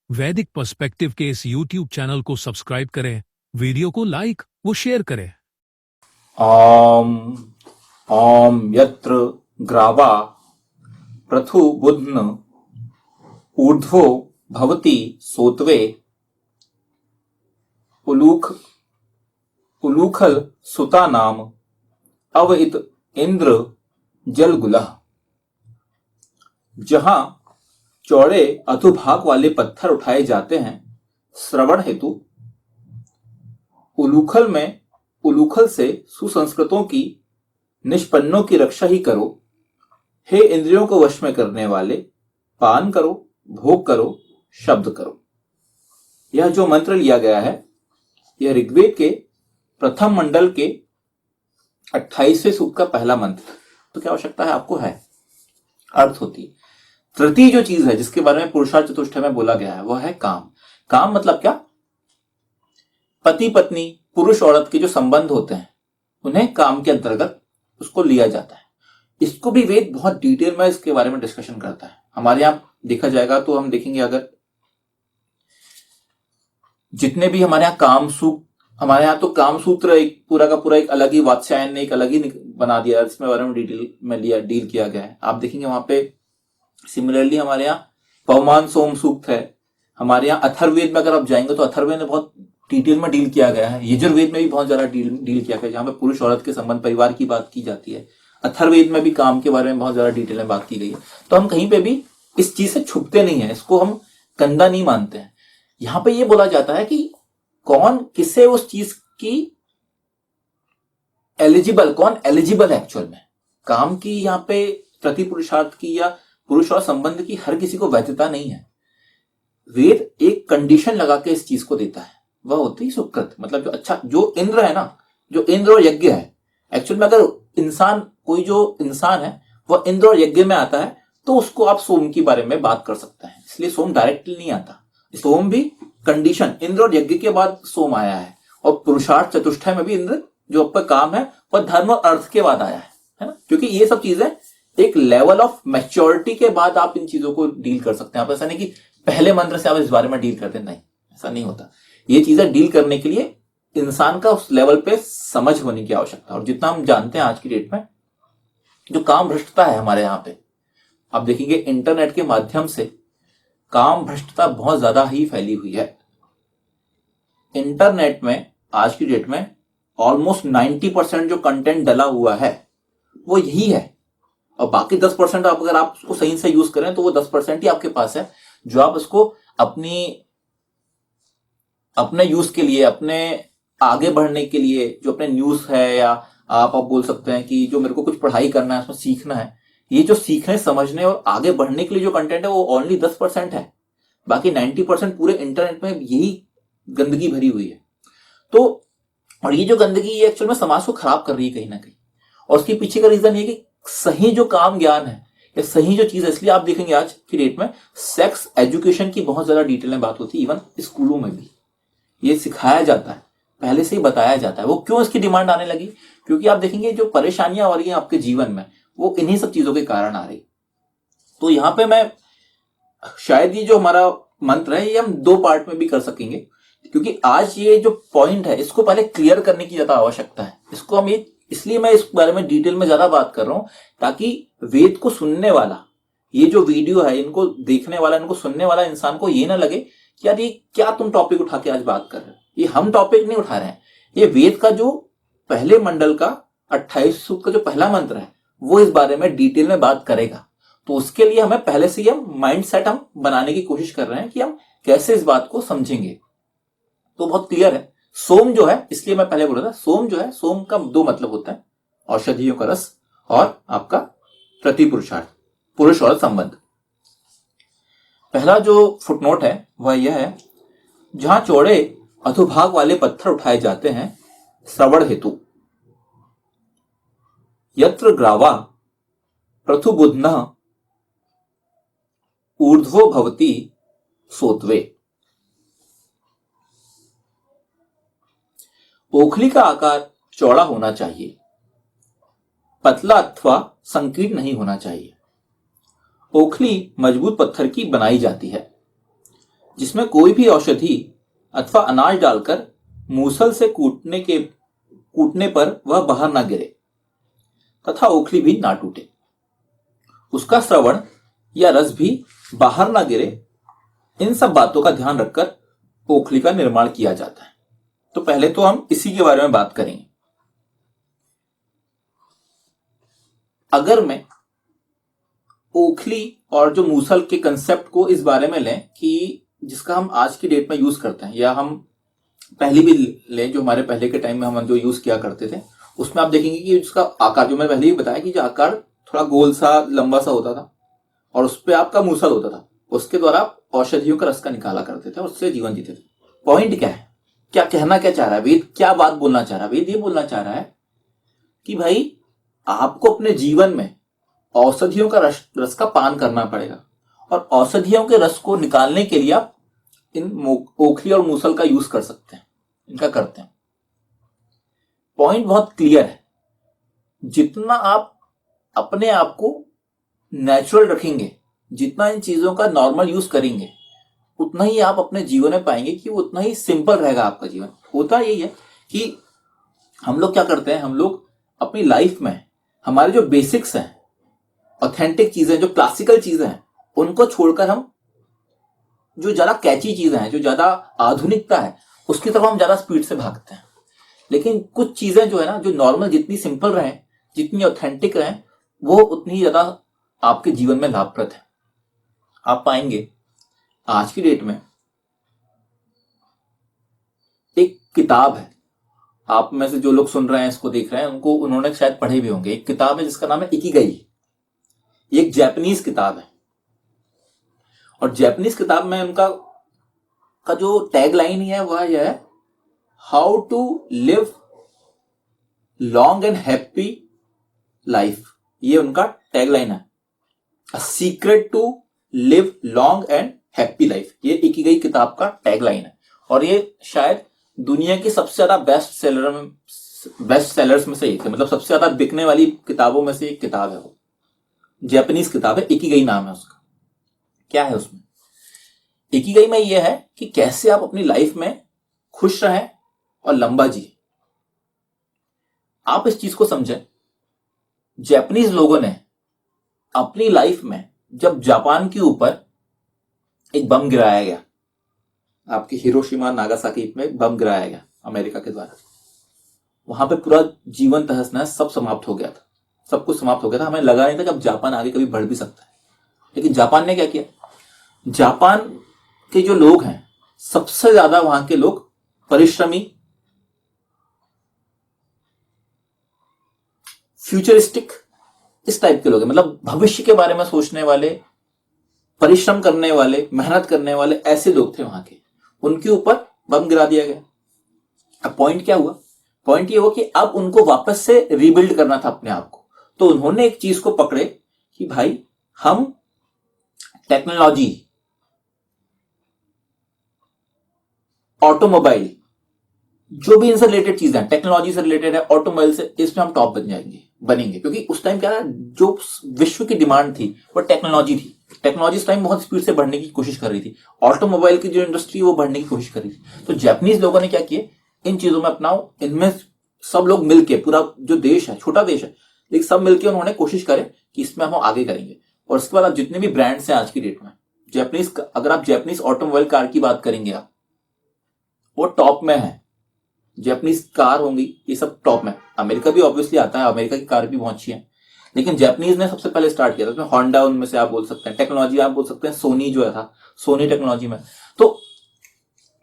वैदिक पर्सपेक्टिव के इस YouTube चैनल को सब्सक्राइब करें, वीडियो को लाइक व शेयर करें। आम आम यत्र ग्रावा पृथु बुध्न ऊर्ध्वो भवति सोत्वे उलूखल सुता नाम अवहित इंद्र जलगुलह। जहां चौड़े अधोभाग वाले पत्थर उठाए जाते हैं श्रवण हेतु, उलूखल से सुसंस्कृतों की निष्पन्नों की रक्षा ही करो। हे इंद्रियों को वश में करने वाले, पान करो, भोग करो, शब्द करो। यह जो मंत्र लिया गया है यह ऋग्वेद के प्रथम मंडल के 28वें सूक्त का पहला मंत्र। तो क्या आवश्यकता है आपको है अर्थ होती। तृतीय जो चीज है जिसके बारे में पुरुषार्थ चतुष्टय में बोला गया है वह है काम। काम मतलब क्या? पति पत्नी, पुरुष औरत के जो संबंध होते हैं उन्हें काम के अंतर्गत उसको लिया जाता है। इसको भी वेद बहुत डिटेल में इसके बारे में डिस्कशन करता है। हमारे यहां देखा जाएगा तो हम देखेंगे, अगर जितने भी हमारे यहाँ हमारे यहाँ तो काम सूत्र एक पूरा का पूरा एक अलग ही वात्स्यायन ने एक अलग ही बना दिया, इसमें बारे में डिटेल में डील किया गया है। आप देखेंगे वहां पे सिमिलरली हमारे यहाँ पवमान सोम सूक्त है। हमारे यहाँ अथर्ववेद में अगर आप जाएंगे तो अथर्ववेद में बहुत डिटेल में डील किया गया है। यजुर्वेद में भी बहुत ज्यादा डील किया गया है, जहां पे पुरुष औरत के संबंध, परिवार की बात की जाती है। अथर्ववेद में भी काम के बारे में बहुत ज्यादा डिटेल में बात की गई है। तो हम कहीं पे भी इस चीज से छुपते नहीं है, इसको हम गंदा नहीं मानते हैं। यहां पे ये बोला जाता है कि कौन किसे उस चीज की कौन एलिजिबल है एक्चुअल में। काम की यहाँ पे प्रति पुरुषार्थ की या पुरुष और संबंध की हर किसी को वैधता नहीं है। वेद एक कंडीशन लगा के इस चीज को देता है, वह होती है सुकृत। मतलब जो इंद्र है ना, जो इंद्र और यज्ञ है, एक्चुअल में अगर कोई जो इंसान है वह इंद्र और यज्ञ में आता है तो उसको आप सोम के बारे में बात कर सकते हैं। इसलिए सोम डायरेक्टली नहीं आता, सोम भी कंडीशन, इंद्र और यज्ञ के बाद सोम आया है। और पुरुषार्थ चतुष्टय में भी इंद्र जो आपका काम है वह धर्म और अर्थ के बाद आया है ना। क्योंकि ये सब चीजें एक लेवल ऑफ मैच्योरिटी के बाद आप इन चीजों को डील कर सकते हैं। आप ऐसा नहीं कि पहले मंत्र से आप इस बारे में डील करते, नहीं, ऐसा नहीं होता। ये चीजें डील करने के लिए इंसान का उस लेवल पे समझ होने की आवश्यकता है। और जितना हम जानते हैं आज की डेट में जो काम भ्रष्टता है हमारे यहाँ पे, आप देखेंगे इंटरनेट के माध्यम से काम भ्रष्टता बहुत ज्यादा ही फैली हुई है। इंटरनेट में आज की डेट में ऑलमोस्ट 90% जो कंटेंट डला हुआ है वो यही है। और बाकी 10% अगर आप उसको सही से यूज करें तो वो 10% ही आपके पास है, जो आप उसको अपने यूज के लिए, अपने आगे बढ़ने के लिए, जो अपने न्यूज है, या आप बोल सकते हैं कि जो मेरे को कुछ पढ़ाई करना है, उसमें सीखना है, ये जो सीखने, समझने और आगे बढ़ने के लिए जो कंटेंट है वो ओनली 10% है। बाकी 90% पूरे इंटरनेट में यही गंदगी भरी हुई है। तो और ये जो गंदगी ये एक्चुअल में समाज को खराब कर रही है कहीं ना कहीं। और उसके पीछे का रीजन ये कि सही जो काम ज्ञान है या सही जो चीज है, इसलिए आप देखेंगे आज की डेट में सेक्स एजुकेशन की बहुत ज्यादा डिटेल में बात होती है। इवन स्कूलों में भी ये सिखाया जाता है, पहले से ही बताया जाता है। वो क्यों इसकी डिमांड आने लगी? क्योंकि आप देखेंगे जो परेशानियां आ रही हैं आपके जीवन में वो इन्हीं सब चीजों के कारण आ रही। तो यहां पे मैं शायद ये जो हमारा मंत्र है ये हम 2 पार्ट में भी कर सकेंगे, क्योंकि आज ये जो पॉइंट है इसको पहले क्लियर करने की ज्यादा आवश्यकता है। इसको हम इसलिए मैं इस बारे में डिटेल में ज्यादा बात कर रहा हूं ताकि वेद को सुनने वाला, ये जो वीडियो है इनको देखने वाला, इनको सुनने वाला इंसान को ये ना लगे कि यार ये क्या तुम टॉपिक उठा के आज बात कर रहे हो। ये हम टॉपिक नहीं उठा रहे हैं, ये वेद का जो पहले मंडल का 28 सूक्त का जो पहला मंत्र है वो इस बारे में डिटेल में बात करेगा। तो उसके लिए हमें पहले से ही हम माइंड सेट हम बनाने की कोशिश कर रहे हैं कि हम कैसे इस बात को समझेंगे। तो बहुत क्लियर है। सोम जो है, इसलिए मैं पहले बोल रहा था, सोम जो है, सोम का 2 मतलब होता है, औषधियों का रस और आपका प्रति पुरुषार्थ, पुरुष और संबंध। पहला जो फुटनोट है वह यह है, जहां चौड़े अधोभाग वाले पत्थर उठाए जाते हैं श्रवण हेतु, यत्र ग्रावा पृथु बुध्नः ऊर्ध्वो भवति सोत्वे। ओखली का आकार चौड़ा होना चाहिए, पतला अथवा संकीर्ण नहीं होना चाहिए। ओखली मजबूत पत्थर की बनाई जाती है। जिसमें कोई भी औषधि अथवा अनाज डालकर मूसल से कूटने पर वह बाहर ना गिरे तथा ओखली भी ना टूटे। उसका श्रवण या रस भी बाहर ना गिरे। इन सब बातों का ध्यान रखकर ओखली का निर्माण किया जाता है। तो पहले तो हम इसी के बारे में बात करेंगे। अगर मैं ओखली और जो मूसल के कंसेप्ट को इस बारे में लें कि जिसका हम आज की डेट में यूज करते हैं, या हम पहले भी लें जो हमारे पहले के टाइम में हम जो यूज किया करते थे, उसमें आप देखेंगे कि उसका आकार, जो मैं पहले ही बताया कि जो आकार थोड़ा गोल सा लंबा सा होता था और उस पर आपका मूसल होता था, उसके द्वारा आप औषधियों का रस का निकाला करते थे और उससे जीवन जीते थे। पॉइंट क्या है, क्या कहना क्या चाह रहा है वेद, क्या बात बोलना चाह रहा है वेद? ये बोलना चाह रहा है कि भाई आपको अपने जीवन में औषधियों का रस का पान करना पड़ेगा, और औषधियों के रस को निकालने के लिए आप इन ओखली और मूसल का यूज कर सकते हैं, इनका करते हैं। पॉइंट बहुत क्लियर है। जितना आप अपने आप को नेचुरल रखेंगे, जितना इन चीजों का नॉर्मल यूज करेंगे, उतना ही आप अपने जीवन में पाएंगे कि उतना ही सिंपल रहेगा आपका जीवन। होता यही है कि हम लोग क्या करते हैं, हम लोग अपनी लाइफ में हमारे जो बेसिक्स हैं, ऑथेंटिक चीजें, जो क्लासिकल चीजें हैं, उनको छोड़कर हम जो ज्यादा कैची चीजें हैं, जो ज्यादा आधुनिकता है, उसकी तरफ हम ज्यादा स्पीड से भागते हैं। लेकिन कुछ चीजें जो है ना, जो नॉर्मल जितनी सिंपल रहे, जितनी ऑथेंटिक रहे, वो उतनी ही ज्यादा आपके जीवन में लाभप्रद है। आप पाएंगे आज की डेट में एक किताब है, आप में से जो लोग सुन रहे हैं, इसको देख रहे हैं, उन्होंने शायद पढ़े भी होंगे। एक किताब है जिसका नाम है इकिगाई। ये एक जापानीज किताब है, और जापानीज किताब में उनका जो टैग लाइन है वह यह है, how to live long and happy life. ये उनका टैग लाइन है, a secret to live long and happy life. ये इकिगाई किताब का टैग लाइन है, और ये शायद दुनिया की सबसे ज्यादा बेस्ट सेलर्स में से एक है, मतलब सबसे ज्यादा बिकने वाली किताबों में से एक किताब है। वो जापानीज किताब है, इकिगाई नाम है उसका। क्या है उसमें? इकिगाई में यह है कि कैसे आप अपनी लाइफ में खुश रहें और लंबा जिए। आप इस चीज को समझें, जापानीज लोगों ने अपनी लाइफ में, जब जापान के ऊपर एक बम गिराया गया, आपकी हिरोशिमा नागासाकी में बम गिराया गया अमेरिका के द्वारा, वहां पे पूरा जीवन तहस नहस सब समाप्त हो गया था, सब कुछ समाप्त हो गया था। हमें लगा नहीं था कि अब जापान आगे कभी बढ़ भी सकता है, लेकिन जापान ने क्या किया, जापान के जो लोग हैं, सबसे ज्यादा वहां के लोग परिश्रमी, फ्यूचरिस्टिक, इस टाइप के लोग हैं, मतलब भविष्य के बारे में सोचने वाले, परिश्रम करने वाले, मेहनत करने वाले, ऐसे लोग थे वहां के। उनके ऊपर बम गिरा दिया गया। अब पॉइंट क्या हुआ? पॉइंट ये हुआ कि अब उनको वापस से रीबिल्ड करना था अपने आप को। तो उन्होंने एक चीज को पकड़े कि भाई हम टेक्नोलॉजी, ऑटोमोबाइल, जो भी इनसे रिलेटेड चीजें हैं, टेक्नोलॉजी से रिलेटेड है, ऑटोमोबाइल से, इसमें हम टॉप बनेंगे। क्योंकि उस टाइम क्या था, जो विश्व की डिमांड थी वो टेक्नोलॉजी थी। टेक्नोलॉजी इस टाइम बहुत स्पीड से बढ़ने की कोशिश कर रही थी। ऑटोमोबाइल की जो इंडस्ट्री वो बढ़ने की कोशिश कर रही थी। तो जापानीज लोगों ने क्या किया, इन चीजों में अपनाओ, इनमें सब लोग मिलके, पूरा जो देश है, छोटा देश है, लेकिन सब मिलके उन्होंने कोशिश करे कि इसमें हम आगे करेंगे। और उसके बाद आप जितने भी ब्रांड्स हैं आज की डेट में, जापानीज, अगर आप जापानीज ऑटोमोबाइल कार की बात करेंगे आप, वो टॉप में है। जापानीज कार होंगी, ये सब टॉप में। अमेरिका भी ऑब्वियसली आता है, अमेरिका की कार भी बहुत अच्छी है, लेकिन जापानीज ने सबसे पहले स्टार्ट किया था। उसमें होंडा उनमें से आप बोल सकते हैं, टेक्नोलॉजी आप बोल सकते हैं, सोनी जो है था, सोनी टेक्नोलॉजी में, तो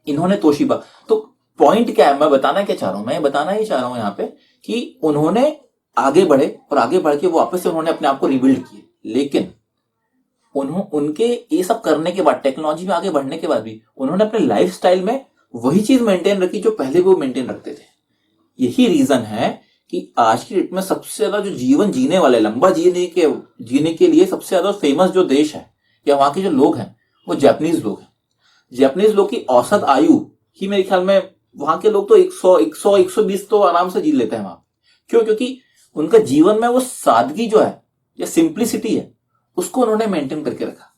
इन्होंने तोशिबा। तो पॉइंट क्या है, मैं बताना क्या चाह रहा हूं, मैं बताना ही चाह रहा हूं यहाँ पे कि उन्होंने आगे बढ़े, और आगे बढ़ के वापस से उन्होंने अपने आप को रिबिल्ड किए। लेकिन उनके ये सब करने के बाद, टेक्नोलॉजी में आगे बढ़ने के बाद भी, उन्होंने अपने लाइफ स्टाइल में वही चीज मेंटेन रखी जो पहले वो मेंटेन रखते थे। यही रीजन है कि आज की डेट में सबसे ज्यादा जो जीवन जीने वाले, लंबा जीने के लिए सबसे ज्यादा फेमस जो देश है, या वहां के जो लोग हैं, वो जापानीज लोग हैं। जापानीज लोग की औसत आयु ही मेरे ख्याल में, वहां के लोग तो 100-120 तो आराम से जी लेते हैं वहां। क्यों? क्योंकि उनका जीवन में वो सादगी जो है, या सिंप्लिसिटी है, उसको उन्होंने मेंटेन करके रखा।